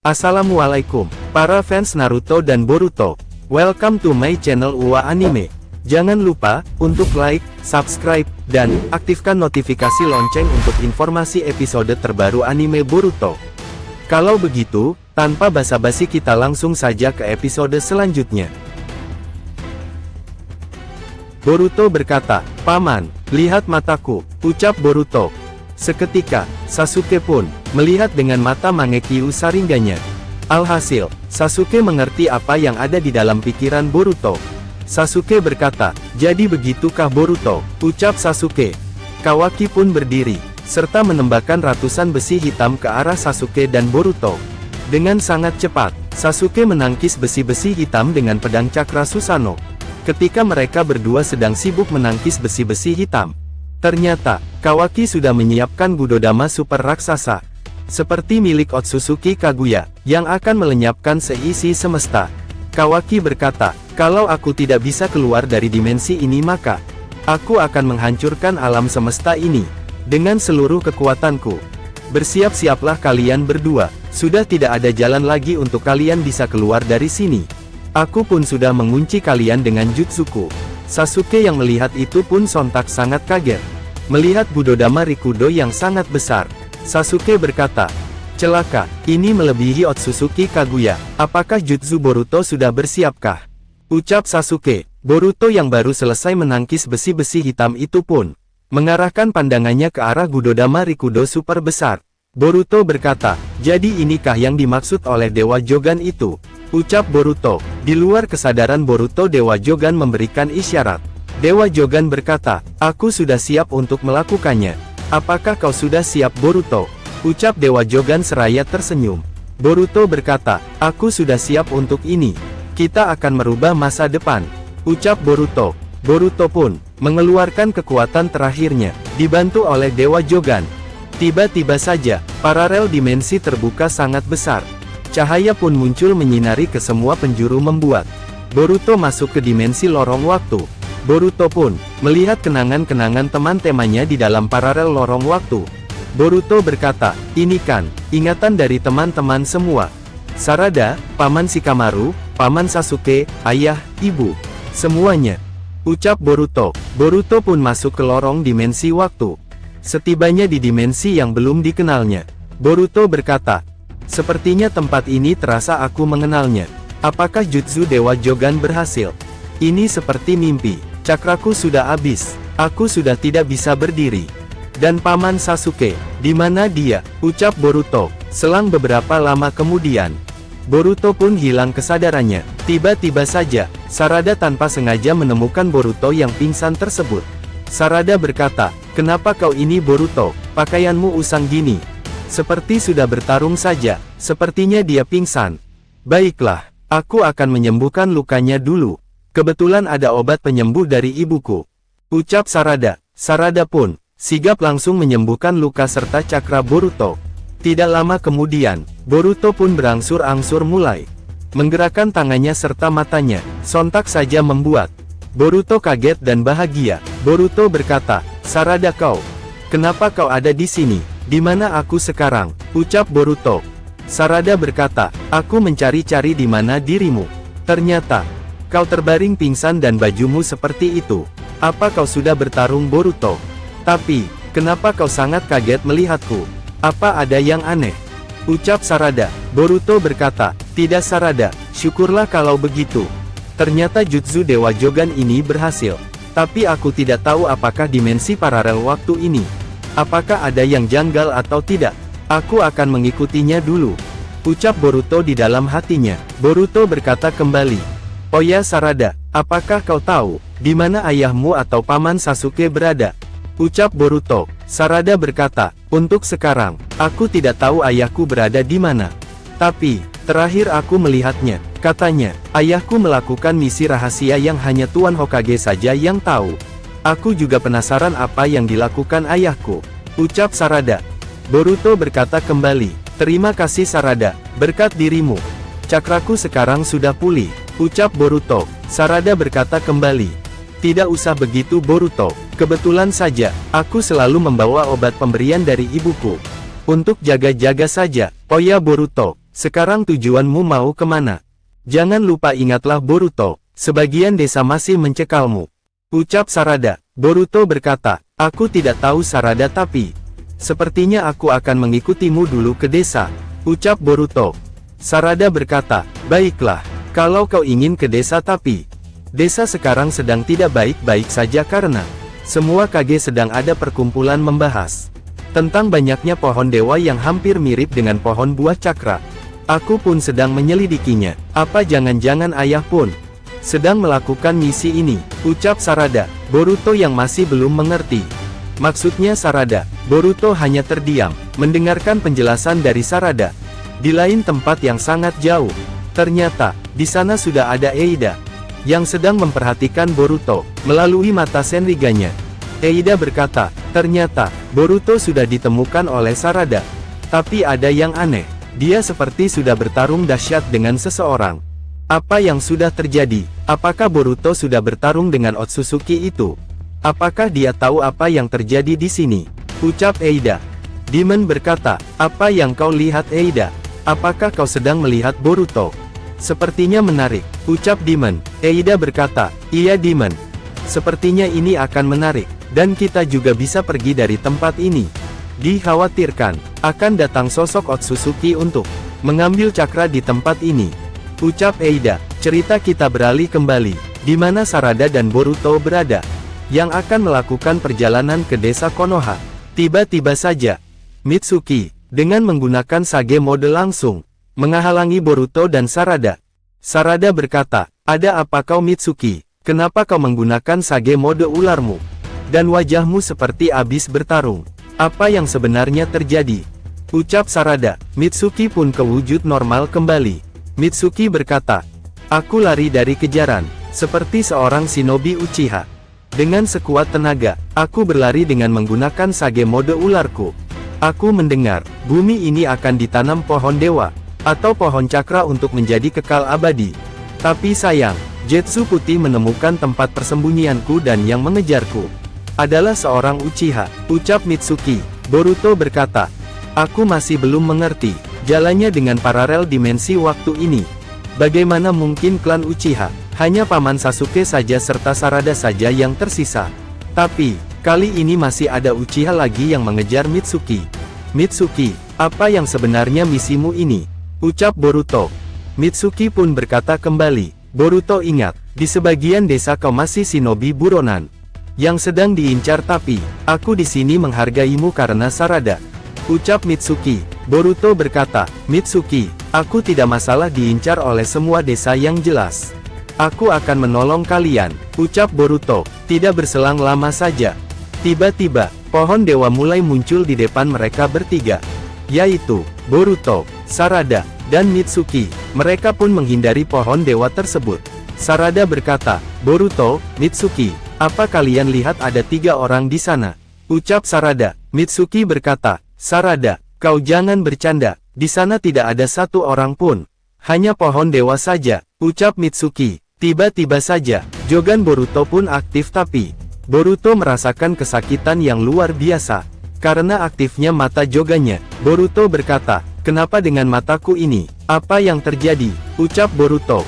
Assalamualaikum, para fans Naruto dan Boruto. Welcome to my channel UA Anime. Jangan lupa untuk like, subscribe, dan aktifkan notifikasi lonceng untuk informasi episode terbaru anime Boruto. Kalau begitu, tanpa basa-basi kita langsung saja ke episode selanjutnya. Boruto berkata, "Paman, lihat mataku," ucap Boruto. Seketika, Sasuke pun melihat dengan mata Mangekyo Sharingan-nya. Alhasil, Sasuke mengerti apa yang ada di dalam pikiran Boruto. Sasuke berkata, "Jadi begitukah Boruto?" ucap Sasuke. Kawaki pun berdiri, serta menembakkan ratusan besi hitam ke arah Sasuke dan Boruto. Dengan sangat cepat, Sasuke menangkis besi-besi hitam dengan pedang Cakra Susanoo. Ketika mereka berdua sedang sibuk menangkis besi-besi hitam, ternyata, Kawaki sudah menyiapkan Budodama super raksasa, seperti milik Otsutsuki Kaguya, yang akan melenyapkan seisi semesta. Kawaki berkata, "Kalau aku tidak bisa keluar dari dimensi ini maka, aku akan menghancurkan alam semesta ini, dengan seluruh kekuatanku. Bersiap-siaplah kalian berdua, sudah tidak ada jalan lagi untuk kalian bisa keluar dari sini. Aku pun sudah mengunci kalian dengan jutsuku." Sasuke yang melihat itu pun sontak sangat kaget. Melihat Budodama Rikudo yang sangat besar, Sasuke berkata, "Celaka, ini melebihi Otsutsuki Kaguya. Apakah jutsu Boruto sudah bersiapkah?" ucap Sasuke. Boruto yang baru selesai menangkis besi-besi hitam itu pun mengarahkan pandangannya ke arah Budodama Rikudo super besar. Boruto berkata, "Jadi inikah yang dimaksud oleh Dewa Jogan itu?" ucap Boruto. Di luar kesadaran Boruto, Dewa Jogan memberikan isyarat. Dewa Jogan berkata, "Aku sudah siap untuk melakukannya. Apakah kau sudah siap Boruto?" ucap Dewa Jogan seraya tersenyum. Boruto berkata, "Aku sudah siap untuk ini. Kita akan merubah masa depan," ucap Boruto. Boruto pun mengeluarkan kekuatan terakhirnya, dibantu oleh Dewa Jogan. Tiba-tiba saja, paralel dimensi terbuka sangat besar. Cahaya pun muncul menyinari ke semua penjuru membuat Boruto masuk ke dimensi lorong waktu. Boruto pun melihat kenangan-kenangan teman-temannya di dalam paralel lorong waktu. Boruto berkata, "Ini kan ingatan dari teman-teman semua. Sarada, Paman Shikamaru, Paman Sasuke, ayah, ibu, semuanya," ucap Boruto. Boruto pun masuk ke lorong dimensi waktu. Setibanya di dimensi yang belum dikenalnya, Boruto berkata, "Sepertinya tempat ini terasa aku mengenalnya. Apakah jutsu Dewa Jogan berhasil? Ini seperti mimpi. Cakraku sudah habis. Aku sudah tidak bisa berdiri. Dan Paman Sasuke, di mana dia?" ucap Boruto. Selang beberapa lama kemudian, Boruto pun hilang kesadarannya. Tiba-tiba saja, Sarada tanpa sengaja menemukan Boruto yang pingsan tersebut. Sarada berkata, "Kenapa kau ini Boruto? Pakaianmu usang gini. Seperti sudah bertarung saja." Sepertinya dia pingsan. "Baiklah, aku akan menyembuhkan lukanya dulu. Kebetulan ada obat penyembuh dari ibuku," ucap Sarada. Sarada pun sigap langsung menyembuhkan luka serta cakra Boruto. Tidak lama kemudian, Boruto pun berangsur-angsur mulai menggerakkan tangannya serta matanya. Sontak saja membuat Boruto kaget dan bahagia. Boruto berkata, "Sarada, kenapa kau ada di sini? Di mana aku sekarang?" ucap Boruto. Sarada berkata, "Aku mencari-cari di mana dirimu. Ternyata kau terbaring pingsan dan bajumu seperti itu. Apa kau sudah bertarung Boruto? Tapi, kenapa kau sangat kaget melihatku? Apa ada yang aneh?" ucap Sarada. Boruto berkata, "Tidak Sarada, syukurlah kalau begitu. Ternyata jutsu Dewa Jogan ini berhasil. Tapi aku tidak tahu apakah dimensi paralel waktu ini. Apakah ada yang janggal atau tidak? Aku akan mengikutinya dulu," ucap Boruto di dalam hatinya. Boruto berkata kembali, "Oh ya Sarada, apakah kau tahu di mana ayahmu atau Paman Sasuke berada?" ucap Boruto. Sarada berkata, "Untuk sekarang, aku tidak tahu ayahku berada di mana. Tapi, terakhir aku melihatnya, katanya, ayahku melakukan misi rahasia yang hanya Tuan Hokage saja yang tahu. Aku juga penasaran apa yang dilakukan ayahku," ucap Sarada. Boruto berkata kembali, "Terima kasih Sarada, berkat dirimu, cakraku sekarang sudah pulih," ucap Boruto. Sarada berkata kembali, "Tidak usah begitu Boruto, kebetulan saja, aku selalu membawa obat pemberian dari ibuku. Untuk jaga-jaga saja." "Oh ya Boruto, Sekarang tujuanmu mau kemana? Jangan lupa ingatlah Boruto, sebagian desa masih mencekalmu. Ucap Sarada. Boruto berkata, aku tidak tahu Sarada tapi sepertinya aku akan mengikutimu dulu ke desa. Ucap Boruto. Sarada berkata, baiklah, kalau kau ingin ke desa tapi desa sekarang sedang tidak baik-baik saja karena semua Kage sedang ada perkumpulan membahas tentang banyaknya pohon dewa yang hampir mirip dengan pohon buah cakra. Aku pun sedang menyelidikinya. Apa jangan-jangan ayah pun sedang melakukan misi ini? Ucap Sarada. Boruto yang masih belum mengerti maksudnya Sarada. Boruto hanya terdiam, mendengarkan penjelasan dari Sarada. Di lain tempat yang sangat jauh, ternyata, di sana sudah ada Eida, yang sedang memperhatikan Boruto, melalui mata Senriganya. Eida berkata, ternyata, Boruto sudah ditemukan oleh Sarada. Tapi ada yang aneh. Dia seperti sudah bertarung dahsyat dengan seseorang. Apa yang sudah terjadi? Apakah Boruto sudah bertarung dengan Otsutsuki itu? Apakah dia tahu apa yang terjadi di sini? Ucap Eida. Demon berkata, apa yang kau lihat Eida? Apakah kau sedang melihat Boruto? Sepertinya menarik. Ucap Demon. Eida berkata, iya Demon. Sepertinya ini akan menarik. Dan kita juga bisa pergi dari tempat ini. Dikhawatirkan, akan datang sosok Otsutsuki untuk mengambil cakra di tempat ini. Ucap Eida. Cerita kita beralih kembali, di mana Sarada dan Boruto berada, yang akan melakukan perjalanan ke desa Konoha. Tiba-tiba saja, Mitsuki, dengan menggunakan Sage mode langsung, menghalangi Boruto dan Sarada. Sarada berkata, ada apa kau Mitsuki? Kenapa kau menggunakan Sage mode ularmu? Dan wajahmu seperti habis bertarung. Apa yang sebenarnya terjadi? Ucap Sarada. Mitsuki pun ke wujud normal kembali. Mitsuki berkata, aku lari dari kejaran, seperti seorang shinobi Uchiha. Dengan sekuat tenaga, aku berlari dengan menggunakan Sage mode ularku. Aku mendengar, bumi ini akan ditanam pohon dewa, atau pohon cakra untuk menjadi kekal abadi. Tapi sayang, Zetsu Putih menemukan tempat persembunyianku dan yang mengejarku adalah seorang Uchiha. Ucap Mitsuki. Boruto berkata, aku masih belum mengerti jalannya dengan paralel dimensi waktu ini. Bagaimana mungkin klan Uchiha, hanya paman Sasuke saja serta Sarada saja yang tersisa. Tapi, kali ini masih ada Uchiha lagi yang mengejar Mitsuki. Mitsuki, apa yang sebenarnya misimu ini? Ucap Boruto. Mitsuki pun berkata kembali, Boruto ingat, di sebagian desa kau masih shinobi buronan yang sedang diincar tapi, aku di sini menghargaimu karena Sarada. Ucap Mitsuki. Boruto berkata, Mitsuki, aku tidak masalah diincar oleh semua desa yang jelas. Aku akan menolong kalian. Ucap Boruto. Tidak berselang lama saja, tiba-tiba, pohon dewa mulai muncul di depan mereka bertiga, yaitu Boruto, Sarada, dan Mitsuki. Mereka pun menghindari pohon dewa tersebut. Sarada berkata, Boruto, Mitsuki, apa kalian lihat ada 3 orang di sana? Ucap Sarada. Mitsuki berkata, Sarada, kau jangan bercanda, di sana tidak ada 1 orang pun. Hanya pohon dewa saja. Ucap Mitsuki. Tiba-tiba saja, Jogan Boruto pun aktif tapi, Boruto merasakan kesakitan yang luar biasa. Karena aktifnya mata Jogannya, Boruto berkata, kenapa dengan mataku ini? Apa yang terjadi? Ucap Boruto.